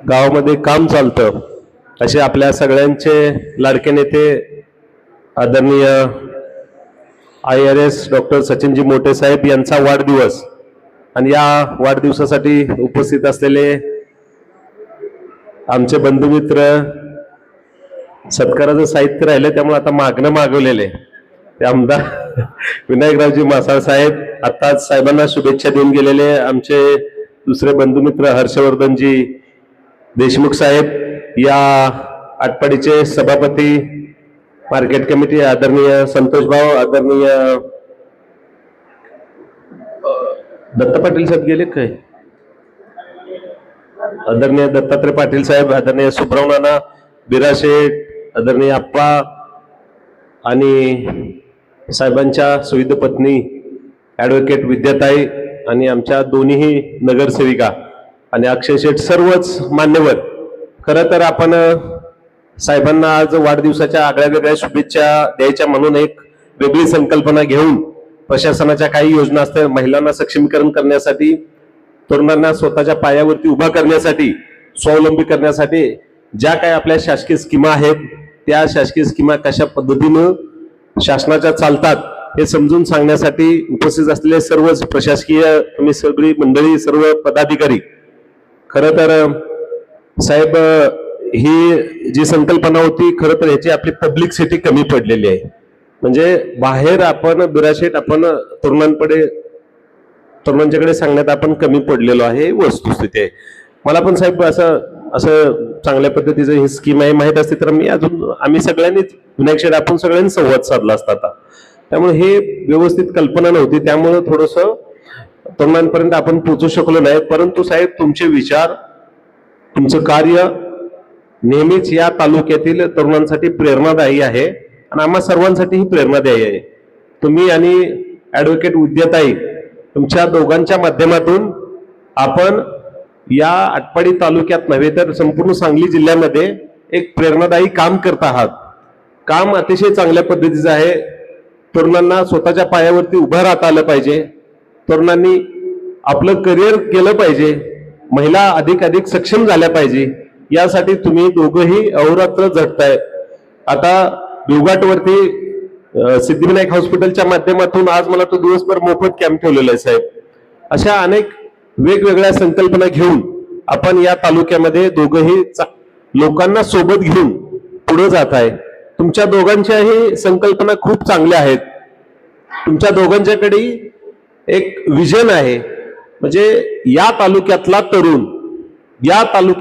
गावामध्ये काम चालतं असे आपल्या सगळ्यांचे लाडके नेते आदरणीय IRS डॉक्टर सचिनजी मोटे साहेब यांचा वाढदिवस आणि या वाढदिवसासाठी उपस्थित असलेले आमचे बंधुमित्र सत्काराचं साहित्य राहिले त्यामुळे आता मागणं मागवलेले ते आमदार विनायकरावजी मासाळ साहेब आताच साहेबांना शुभेच्छा देऊन गेलेले आमचे दुसरे बंधुमित्र हर्षवर्धनजी देशमुख साहेब या आटपाडीचे सभापती मार्केट कमिटी आदरणीय संतोष भाऊ आदरणीय दत्ता पाटील साहेब गेले काय आदरणीय दत्तात्रय पाटील साहेब आदरणीय सुब्रव नाना बिराशेठ आदरणीय अप्पा आणि साहेबांच्या सुविध पत्नी ॲडव्होकेट विद्याताई आणि आमच्या दोन्ही नगरसेविका आणि अक्षय शेठ सर्वच मान्यवर खरं तर आपण साहेबांना आज वाढदिवसाच्या आगळ्या वेगळ्या शुभेच्छा द्यायच्या म्हणून एक वेगळी संकल्पना घेऊन प्रशासनाच्या काही योजना असतात महिलांना सक्षमीकरण करण्यासाठी तरुणांना स्वतःच्या पायावरती उभा करण्यासाठी स्वावलंबी करण्यासाठी ज्या काही आपल्या शासकीय स्कीमा आहेत त्या शासकीय स्कीमा कशा पद्धतीनं शासनाच्या चालतात हे समजून सांगण्यासाठी उपस्थित असलेले सर्वच प्रशासकीय तुम्ही सगळी मंडळी सर्व पदाधिकारी खरं तर साहेब ही जी संकल्पना होती खरं तर ह्याची आपली पब्लिसिटी कमी पडलेली आहे म्हणजे बाहेर आपण बिराशेट आपण तरुणांच्याकडे सांगण्यात आपण कमी पडलेलो आहे वस्तुस्थिती आहे मला पण साहेब असं चांगल्या पद्धतीचं ही स्कीम आहे माहीत असते तर आम्ही सगळ्यांनीच विनायक शेठ आपण सगळ्यांनी संवाद साधला असता आता त्यामुळे हे व्यवस्थित कल्पना नव्हती त्यामुळे थोडंसं तरुणांपर्यंत आपण पोहोचू शकलो नाही परंतु साहेब तुमचे विचार तुमचं कार्य नेहमीच या तालुक्यातील तरुणांसाठी प्रेरणादायी आहे आणि आम्हा सर्वांसाठी ही प्रेरणादायी आहे तुम्ही आणि ॲडव्होकेट विद्याताई तुमच्या दोघांच्या माध्यमातून आपण या आटपाडी तालुक्यात नव्हे तर संपूर्ण सांगली जिल्ह्यामध्ये एक प्रेरणादायी काम करत आहात काम अतिशय चांगल्या पद्धतीचं आहे तरुणांना स्वतःच्या पायावरती उभं राहता आलं पाहिजे तरुणांनी आपलं करिअर केलं पाहिजे महिला अधिक सक्षम झाल्या पाहिजे यासाठी तुम्ही दोघंही अहोरात्र झटताय आता देवघाटवरती सिद्धिविनायक हॉस्पिटलच्या माध्यमातून आज मला तो दिवसभर मोफत कॅम्प ठेवलेला आहे साहेब अशा अनेक वेगवेगळ्या संकल्पना घेऊन आपण या तालुक्यामध्ये दोघंही लोकांना सोबत घेऊन पुढे जात आहे तुमच्या दोघांच्याही संकल्पना खूप चांगल्या आहेत तुमच्या दोघांच्याकडे एक विजन आहे म्हणजे या तालुक्यातला तरुण या तालुक्यात